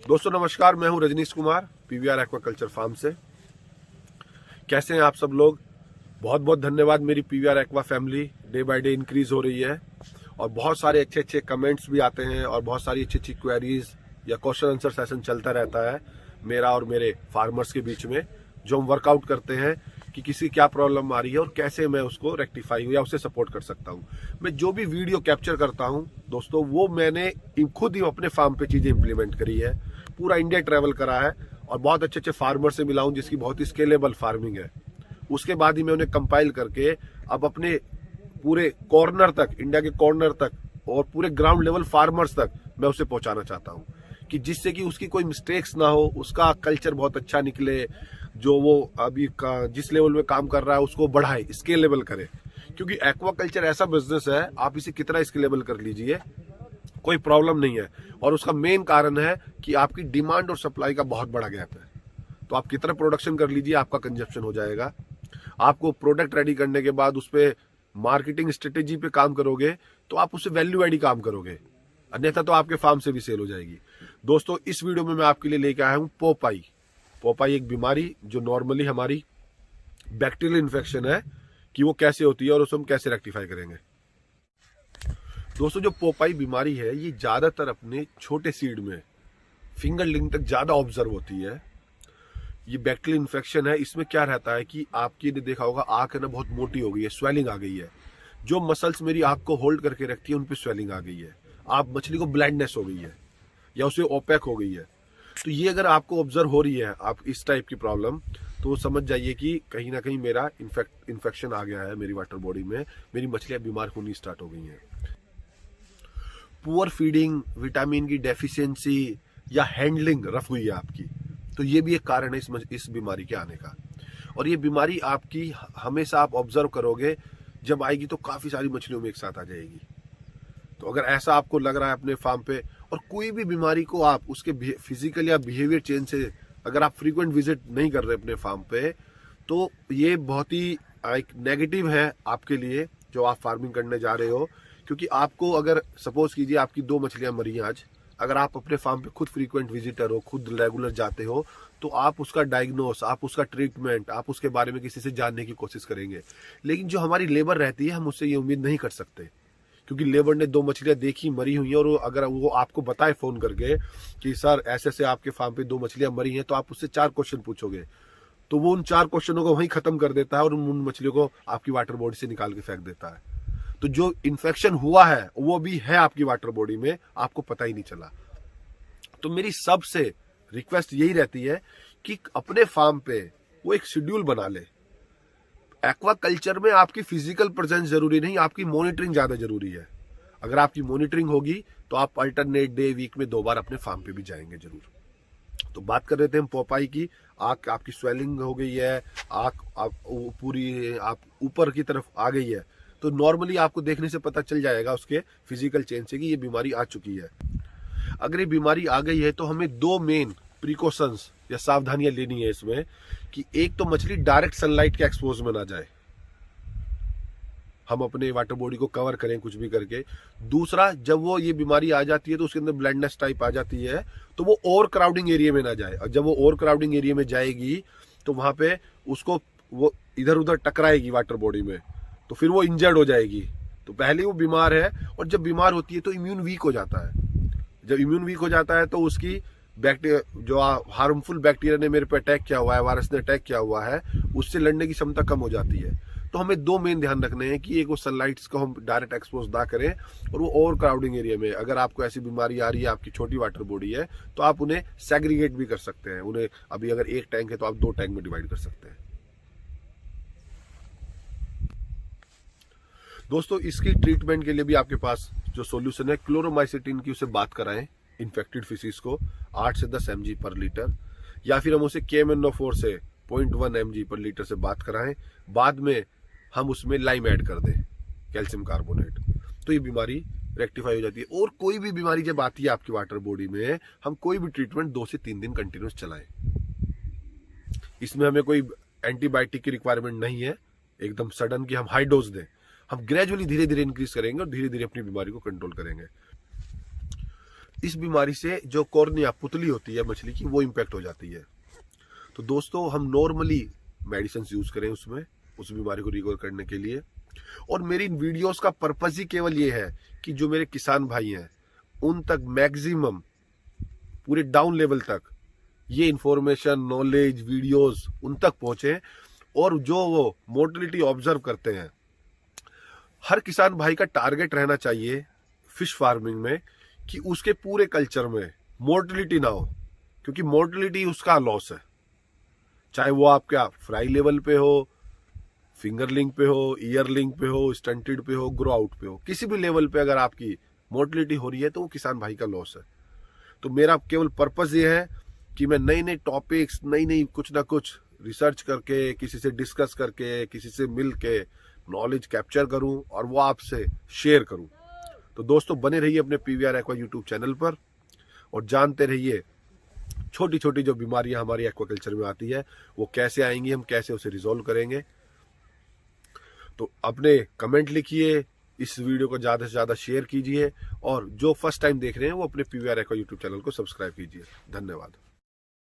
दोस्तों नमस्कार, मैं हूं Rajneesh Kumar PVR aquaculture farm से। कैसे हैं आप सब लोग? बहुत बहुत धन्यवाद। मेरी PVR aqua family day by day increase हो रही है और बहुत सारे अच्छे अच्छे कमेंट्स भी आते हैं और बहुत सारी अच्छी अच्छी क्वेरीज या क्वेश्चन आंसर सेशन चलता रहता है मेरा और मेरे फार्मर्स के बीच में, जो हम वर्कआउट करते हैं कि किसी क्या प्रॉब्लम आ रही है और कैसे मैं उसको रेक्टिफाई या उसे सपोर्ट कर सकता हूँ। मैं जो भी वीडियो कैप्चर करता हूँ दोस्तों, वो मैंने खुद ही अपने फार्म पे चीजें इंप्लीमेंट करी है, पूरा इंडिया ट्रैवल करा है और बहुत अच्छे अच्छे फार्मर से मिला हूँ जिसकी बहुत ही स्केलेबल फार्मिंग है। उसके बाद ही मैं उन्हें कंपाइल करके अब अपने पूरे कॉर्नर तक, इंडिया के कॉर्नर तक और पूरे ग्राउंड लेवल फार्मर्स तक मैं उसे पहुंचाना चाहता हूं कि जिससे कि उसकी कोई मिस्टेक्स ना हो, उसका कल्चर बहुत अच्छा निकले, जो वो अभी जिस लेवल में काम कर रहा है उसको बढ़ाए, स्केलेबल करे। क्योंकि एक्वा कल्चर ऐसा बिजनेस है, आप इसे कितना स्केलेबल कर लीजिए कोई प्रॉब्लम नहीं है। और उसका मेन कारण है कि आपकी डिमांड और सप्लाई का बहुत बड़ा गैप है। तो आप कितना प्रोडक्शन कर लीजिए, आपका कंजप्शन हो जाएगा। आपको प्रोडक्ट रेडी करने के बाद उस पर मार्केटिंग स्ट्रेटेजी पे काम करोगे तो आप उससे वैल्यू एडी काम करोगे, अन्यथा तो आपके फार्म से भी सेल हो जाएगी। दोस्तों इस वीडियो में मैं आपके लिए लेके आया हूं पोपाई। पोपाई एक बीमारी जो नॉर्मली हमारी बैक्टीरियल इन्फेक्शन है, कि वो कैसे होती है और उसे हम कैसे रेक्टिफाई करेंगे। दोस्तों जो पोपाई बीमारी है ये ज्यादातर अपने छोटे सीड में फिंगरलिंग तक ज्यादा ऑब्जर्व होती है। ये बैक्टीरियल इन्फेक्शन है। इसमें क्या रहता है कि आपकी ने देखा होगा आंख है ना बहुत मोटी हो गई है, स्वेलिंग आ गई है। जो मसल्स मेरी आंख को होल्ड करके रखती है उन पे स्वेलिंग आ गई है। आप मछली को ब्लाइंडनेस हो गई है या उसे ओपेक हो गई है। तो ये अगर आपको ऑब्जर्व हो रही है आप इस टाइप की प्रॉब्लम, तो समझ जाइए कि कहीं ना कहीं मेरा इन्फेक्शन आ गया है मेरी वाटर बॉडी में, मेरी मछलियां बीमार होनी स्टार्ट हो गई हैं। पुअर फीडिंग, विटामिन की डेफिशिएंसी या हैंडलिंग रफ हुई है आपकी, तो ये भी एक कारण है इस बीमारी के आने का। और ये बीमारी आपकी हमेशा आप ऑब्जर्व करोगे, जब आएगी तो काफी सारी मछलियों में एक साथ आ जाएगी। तो अगर ऐसा आपको लग रहा है अपने फार्म पे, और कोई भी बीमारी को आप उसके फिजिकल या बिहेवियर चेंज से अगर आप फ्रीक्वेंट विजिट नहीं कर रहे अपने फार्म पे, तो ये बहुत ही एक नेगेटिव है आपके लिए जो आप फार्मिंग करने जा रहे हो। क्योंकि आपको अगर सपोज कीजिए आपकी 2 मछलियां मरी हैं आज, अगर आप अपने फार्म पे खुद फ्रीक्वेंट विजिटर हो, खुद रेगुलर जाते हो, तो आप उसका डायग्नोस, आप उसका ट्रीटमेंट, आप उसके बारे में किसी से जानने की कोशिश करेंगे। लेकिन जो हमारी लेबर रहती है हम उससे ये उम्मीद नहीं कर सकते, क्योंकि लेबर ने 2 मछलियां देखी मरी हुई हैं और अगर वो आपको बताए फोन करके कि सर ऐसे ऐसे आपके फार्म पे 2 मछलियां मरी हैं, तो आप उससे 4 क्वेश्चन पूछोगे, तो वो उन 4 क्वेश्चनों को वहीं खत्म कर देता है और उन मछलियों को आपकी वाटर बॉडी से निकाल के फेंक देता है। तो जो इन्फेक्शन हुआ है वो भी है आपकी वाटर बॉडी में, आपको पता ही नहीं चला। तो मेरी सबसे रिक्वेस्ट यही रहती है कि अपने फार्म पे वो एक शेड्यूल बना ले। एक्वा कल्चर में आपकी फिजिकल प्रेजेंस जरूरी नहीं, आपकी मॉनिटरिंग ज्यादा जरूरी है। अगर आपकी मॉनिटरिंग होगी तो आप अल्टरनेट डे, वीक में 2 बार अपने फार्म पे भी जाएंगे जरूर। तो बात कर रहे थे हम पोपाई की। आंख आपकी स्वेलिंग हो गई है, आंख आप पूरी आप ऊपर की तरफ आ गई है, तो नॉर्मली आपको देखने से पता चल जाएगा उसके फिजिकल चेंज से कि ये बीमारी आ चुकी है। अगर ये बीमारी आ गई है तो हमें 2 मेन प्रिकॉशंस या सावधानियां लेनी है इसमें, कि एक तो मछली डायरेक्ट सनलाइट के एक्सपोज में ना जाए, हम अपने वाटर बॉडी को कवर करें कुछ भी करके। दूसरा, जब वो ये बीमारी आ जाती है तो उसके अंदर ब्लाइंडनेस टाइप आ जाती है, तो वो ओवर क्राउडिंग एरिया में ना जाए। और जब वो ओवर क्राउडिंग एरिया में जाएगी तो वहां पे उसको वो इधर उधर टकराएगी वाटर बॉडी में, तो फिर वो इंजर्ड हो जाएगी। तो पहले वो बीमार है, और जब बीमार होती है तो इम्यून वीक हो जाता है। जब इम्यून वीक हो जाता है तो उसकी बैक्टीरिया, जो हार्मफुल बैक्टीरिया ने मेरे पे अटैक किया हुआ है, वायरस ने अटैक किया हुआ है, उससे लड़ने की क्षमता कम हो जाती है। तो हमें 2 मेन ध्यान रखने हैं कि एक वो सनलाइट को हम डायरेक्ट एक्सपोज ना करें, और वो ओवर क्राउडिंग एरिया में अगर आपको ऐसी बीमारी आ रही है, आपकी छोटी वाटर बॉडी है, तो आप उन्हें सेग्रीगेट भी कर सकते हैं। उन्हें अभी अगर 1 टैंक है तो आप 2 टैंक में डिवाइड कर सकते हैं। दोस्तों इसकी ट्रीटमेंट के लिए भी आपके पास जो सॉल्यूशन है, क्लोरोमाइसिटिन की, उसे बात कराएं इन्फेक्टेड फिशिस को 8 से 10 mg पर लीटर, या फिर हम उसे KMnO4 से 0.1 mg पर लीटर से बात कराएं। बाद में हम उसमें लाइम ऐड कर दें, कैल्शियम कार्बोनेट, तो ये बीमारी रेक्टिफाई हो जाती है। और कोई भी बीमारी जब आती है आपकी वाटर बॉडी में, हम कोई भी ट्रीटमेंट 2 से 3 दिन कंटिन्यूस चलाएं। इसमें हमें कोई एंटीबायोटिक की रिक्वायरमेंट नहीं है एकदम सडन कि हम हाई डोज दें। हम ग्रेजुअली धीरे धीरे इंक्रीज करेंगे और धीरे धीरे अपनी बीमारी को कंट्रोल करेंगे। इस बीमारी से जो कॉर्निया पुतली होती है मछली की वो इम्पैक्ट हो जाती है। तो दोस्तों हम नॉर्मली मेडिसिन यूज करें उसमें उस बीमारी को रिकवर करने के लिए। और मेरी इन वीडियोस का पर्पस ही केवल ये है कि जो मेरे किसान भाई हैं उन तक मैक्सिमम पूरे डाउन लेवल तक ये इंफॉर्मेशन, नॉलेज, वीडियोस उन तक पहुंचे। और जो वो मोर्टेलिटी ऑब्जर्व करते हैं, हर किसान भाई का टारगेट रहना चाहिए फिश फार्मिंग में कि उसके पूरे कल्चर में मोर्टेलिटी ना हो, क्योंकि मोर्टेलिटी उसका लॉस है। चाहे वो आपका फ्राई लेवल पे हो, फिंगर लिंक पे हो, ईयर लिंक पे हो, स्टंटेड पे हो, ग्रो आउट पे हो, किसी भी लेवल पे अगर आपकी मोर्टेलिटी हो रही है तो वो किसान भाई का लॉस है। तो मेरा केवल पर्पस ये है कि मैं नई नई टॉपिक्स, नई कुछ ना कुछ रिसर्च करके, किसी से डिस्कस करके, किसी से मिल के नॉलेज कैप्चर करूं और वो आपसे शेयर करूं। तो दोस्तों बने रहिए अपने पीवीआर एक्वा यूट्यूब चैनल पर और जानते रहिए छोटी छोटी जो बीमारियां हमारी एक्वाकल्चर में आती है वो कैसे आएंगी, हम कैसे उसे रिजॉल्व करेंगे। तो अपने कमेंट लिखिए, इस वीडियो को ज़्यादा से ज़्यादा शेयर कीजिए और जो फर्स्ट टाइम देख रहे हैं वो अपने पीवीआर एक्वा यूट्यूब चैनल को सब्सक्राइब कीजिए। धन्यवाद।